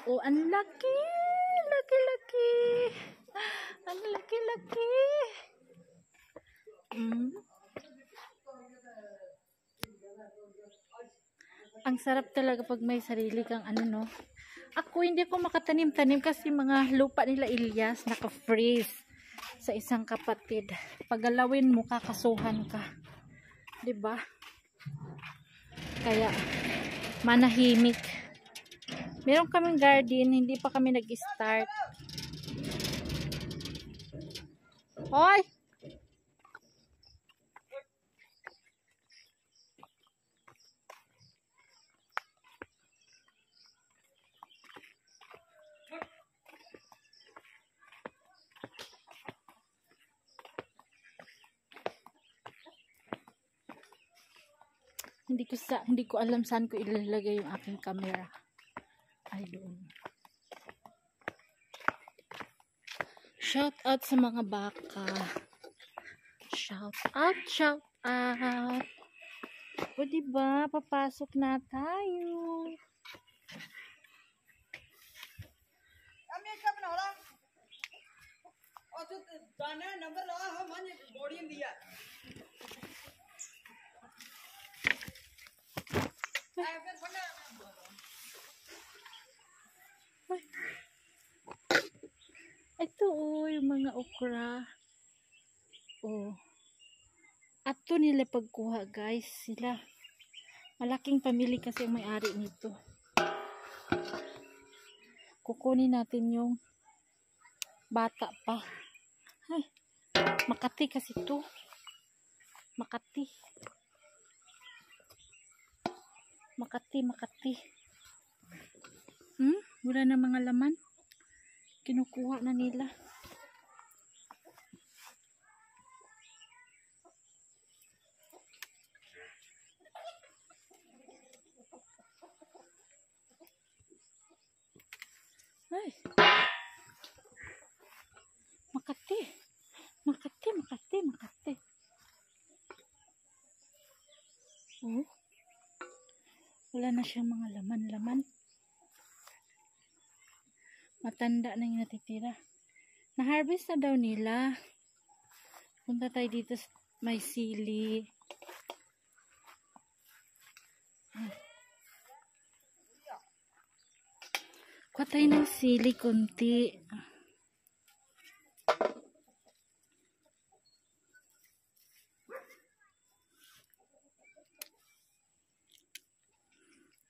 Oh, ang laki! Laki-laki! Ang laki-laki! Ang sarap talaga pag may sarili kang ano, no? Ako hindi ko makatanim-tanim kasi mga lupa nila Ilyas naka-freeze sa isang kapatid. Paggalawin mo, kakasuhan ka. 'Di ba? Kaya manahimik. Meron kaming garden, hindi pa kami nag-start. Hoy! Hindi ko alam saan ko ilalagay yung aking camera. Ay, doon. Shout out sa mga baka. Shout out, shout out. O, diba? Papasok na tayo. Ito yung mga okra. Oh. Ato nila pagkuha, guys. Sila. Malaking pamilya kasi ang may-ari nito. Kukunin natin yung bata pa. Ay, Makati kasi to. Makati. Wala na mga laman. Kinukuha na nila. Ay. Makati. Oh. Wala na siyang mga laman. Matanda na yung natitira. Na-harvest na daw nila. Punta tayo dito sa may sili. Kuha tayo ng sili konti.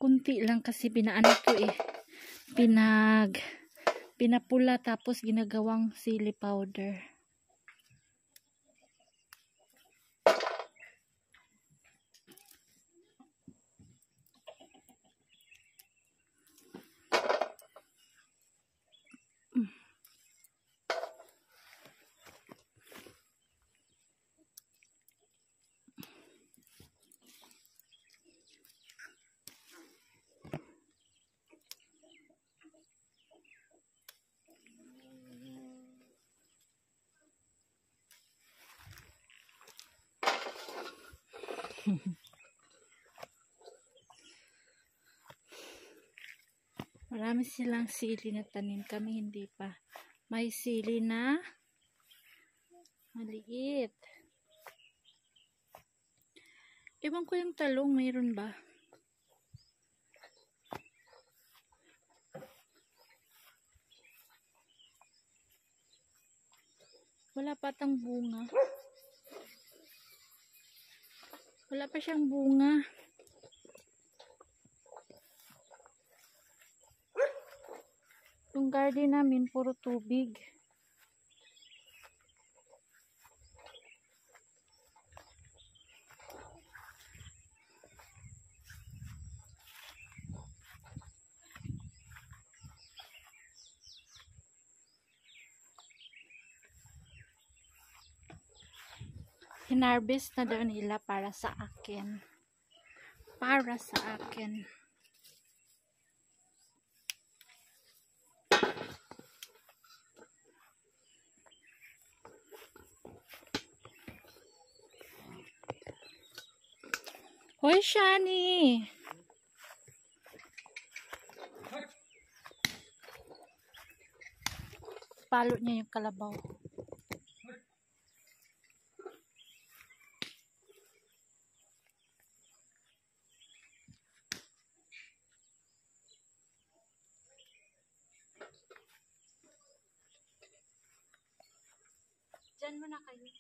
Kunti lang kasi pinaano ko pinapula tapos ginagawang sili powder. Marami silang sili na tanim, kami hindi pa. May sili na maliit. Ewan ko yung talong, mayroon ba? Wala pa tang bunga. Wala pa siyang bunga. Yung garden namin puro tubig. Hinarvest na daw nila para sa akin. Hoy, Shani! ipalo niya yung kalabaw. Diyan mo na kayo.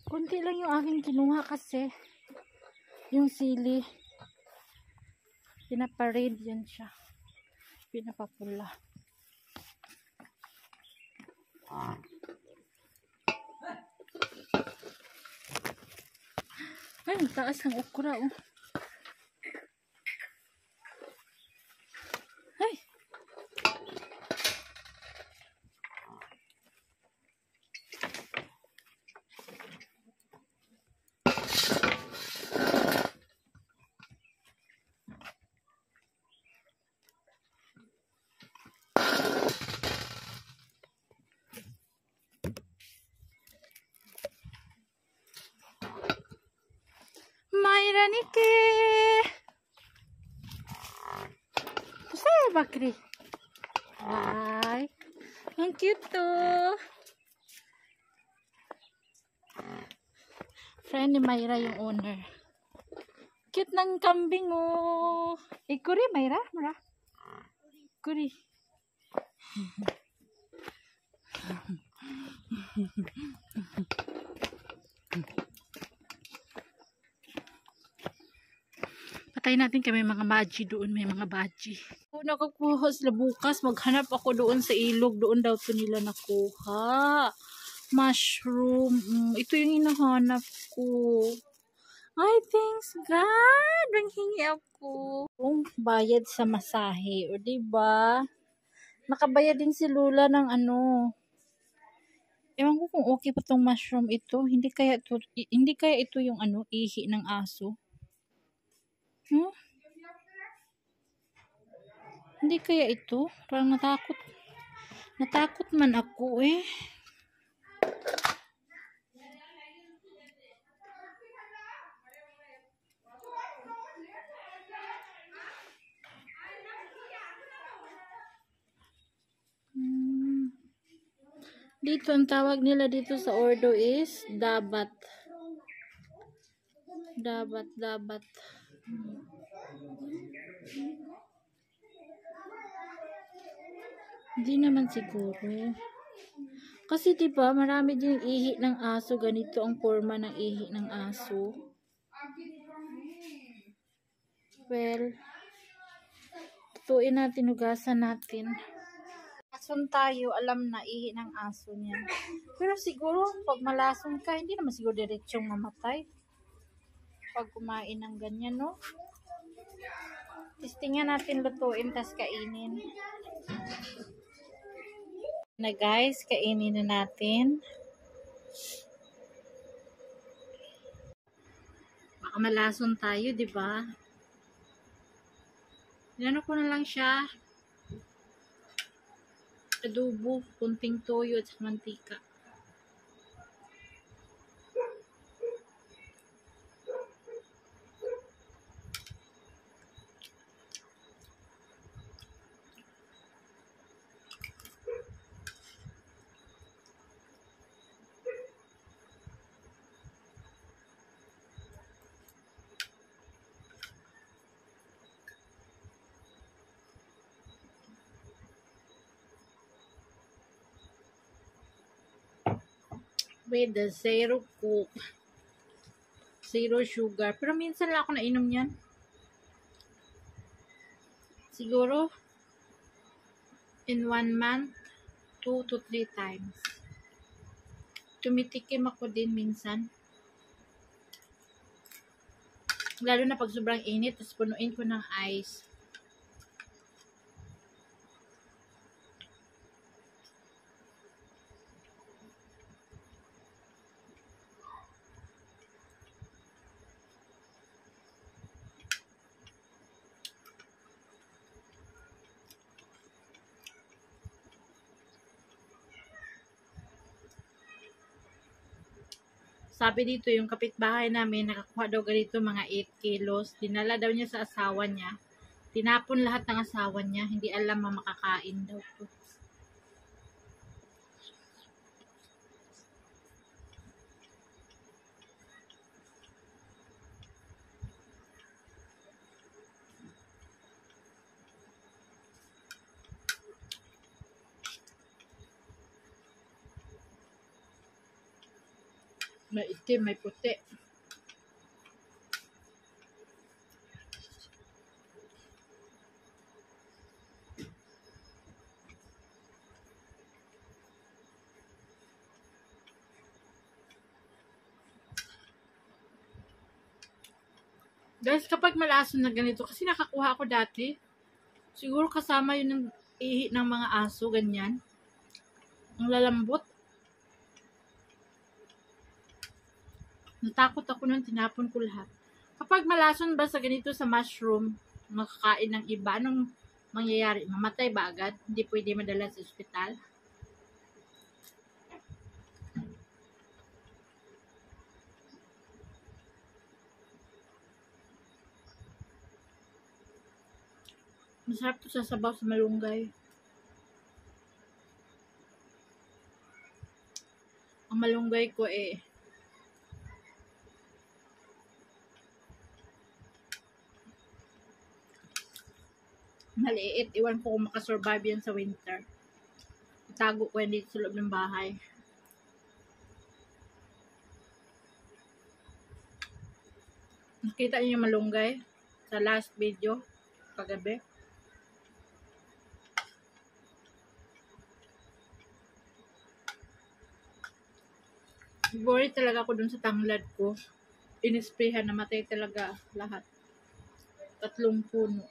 Kunti lang yung aking kinuha kasi yung sili pinaparade yan siya, pinapapula. Ay, ang taas ng okra oh. Ay, Mayra Nike. Pusay bakri. Ay, ang cute to. Friend ni Mayra yung owner. Cute ng kambing oh. Kuri Mayra? Mara? Kuri. Patayin natin kami mga baji doon. May mga baji. Kung nakakuha sila bukas, maghanap ako doon sa ilog. Doon daw to nila nakuha. Mushroom. Ito yung hinahanap ko. Ay, thanks God. Nanghingi ako. Bayad sa masahe. O diba? Nakabayad din si Lula ng ano. Ewan ko kung okay pa tong mushroom ito. Hindi kaya ito yung ano, ihi ng aso. Hmm? Hindi kaya ito? Parang natakot. Natakot man ako eh. Dito, ang tawag nila dito sa Ordo is dabat. Dabat. Hindi naman siguro. Kasi diba, marami din ihi ng aso. Ganito ang forma ng ihi ng aso. Well, tutuin natin, hugasan natin. Lason tayo, alam na ihi ng aso niya. Pero siguro, pag malason ka, hindi naman siguro diretsong mamatay. Pag kumain ng ganyan, no? Testingan natin, lutuin, tas kainin. Na guys, kainin na natin. Baka malason tayo, di ba? Inano ko na lang siya. Adobo, kunting toyo at mantika. With the zero coke. Zero sugar. Pero minsan lang ako nainom yan. Siguro, in 1 month, 2 to 3 times. Tumitikim ako din minsan. Lalo na pag sobrang init, tapos punuin ko ng ice. Sabi dito, yung kapitbahay namin, nakakuha daw ganito mga 8 kilos. Dinala daw niya sa asawa niya. Tinapon lahat ng asawa niya. Hindi alam na makakain daw to. May itim, may puti. Guys, kapag malason na ganito, kasi nakakuha ako dati, siguro kasama yun ng ihi ng mga aso, ganyan. Ang lalambot. Natakot ako nung tinapon ko lahat. Kapag malason ba sa ganito sa mushroom, makakain ng iba, anong mangyayari? Mamatay ba agad? Hindi pwede madala sa ospital? Masarap to sa sabaw sa malunggay. Ang malunggay ko maliit. Iwan ko kung makasurvive yan sa winter. Itago ko yan dito sa loob ng bahay. Nakita niyo yung malunggay sa last video kagabi. Worried talaga ako dun sa tanglad ko. Inisprehan, namatay talaga lahat. 3 puno.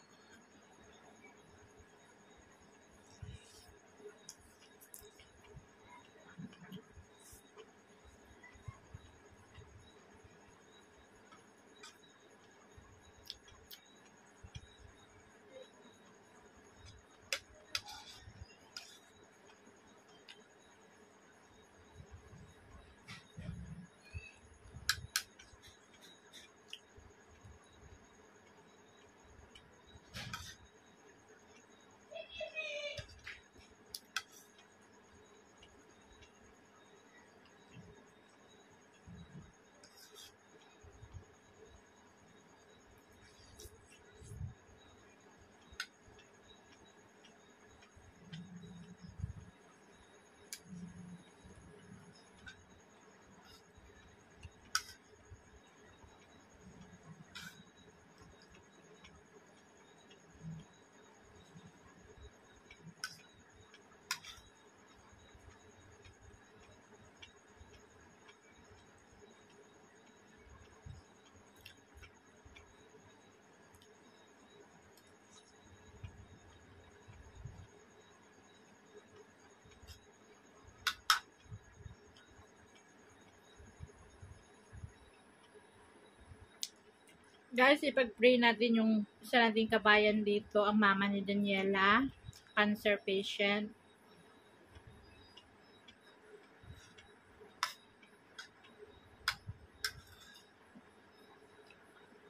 Guys, ipag-pray natin yung isa nating kabayan dito, ang mama ni Daniela, cancer patient.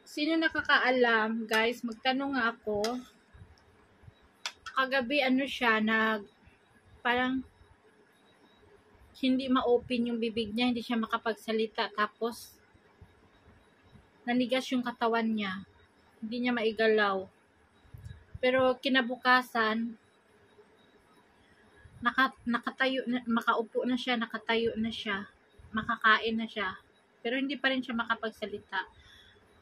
Sino nakakaalam, guys, magtanong nga ako. Kagabi siya, parang hindi ma-open yung bibig niya, hindi siya makapagsalita, tapos nanigas yung katawan niya. Hindi niya maigalaw. Pero kinabukasan, nakatayo na, makaupo na siya, nakatayo na siya, makakain na siya. Pero hindi pa rin siya makapagsalita.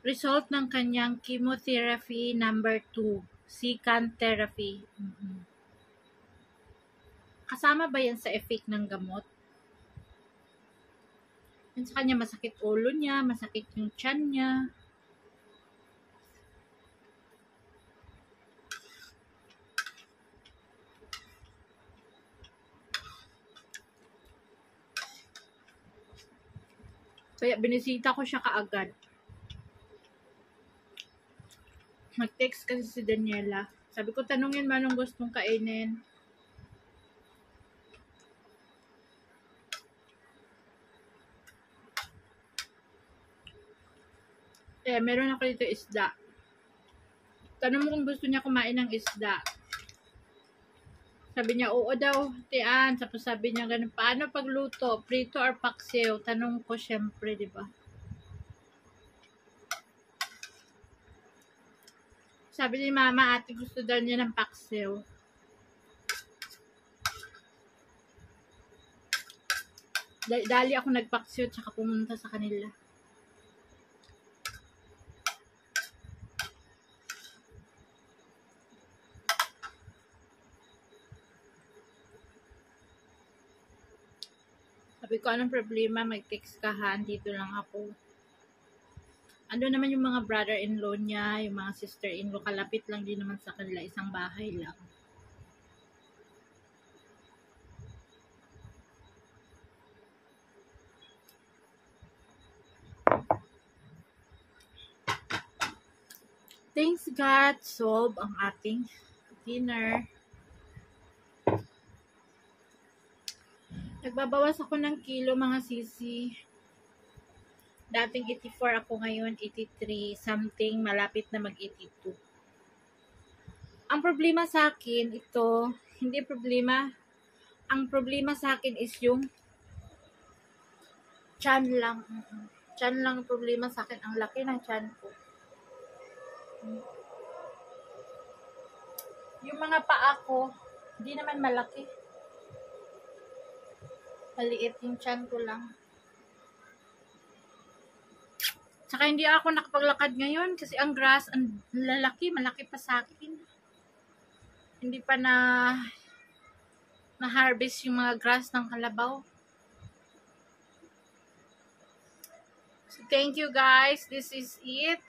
Result ng kanyang chemotherapy number 2, CCAN therapy. Kasama ba yan sa effect ng gamot? Yun sa kanya, masakit ulo niya, masakit yung tiyan niya. Kaya binisita ko siya kaagad. Nag-text kasi si Daniela. Sabi ko, tanungin mo anong gustong kainin. Meron ako dito isda. Tanong mo kung gusto niya kumain ng isda. Sabi niya, oo daw, tiyan. Tapos sabi niya, ganun, paano pagluto? Prito or paksiw? Tanong ko, syempre, di ba? Sabi ni mama, ate, gusto daw niya ng paksiw. Dali ako nagpaksiw, tsaka pumunta sa kanila. Sabi ko, anong problema? Mag-text ka ha, dito lang ako. Ando naman yung mga brother-in-law niya, yung mga sister-in-law, kalapit lang din naman sa kanila, isang bahay lang. Thanks God, solve ang ating dinner. Nagbabawas ako ng kilo mga sisi. Dating 84 ako ngayon, 83 something, malapit na mag-82. Ang problema sa akin, ito, hindi problema. Ang problema sa akin is yung tiyan lang. Tiyan lang problema sa akin. Ang laki ng tiyan ko. Yung mga paa ko, hindi naman malaki. Maliit yung tiyan ko lang. Tsaka hindi ako nakapaglakad ngayon kasi ang grass, ang lalaki, malaki pa sa akin. Hindi pa na-harvest yung mga grass ng kalabaw. So, thank you guys. This is it.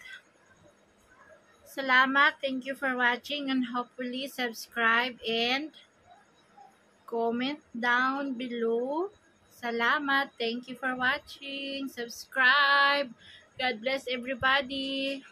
Salamat. Thank you for watching and hopefully subscribe and comment down below. Salamat. Thank you for watching. Subscribe. God bless everybody.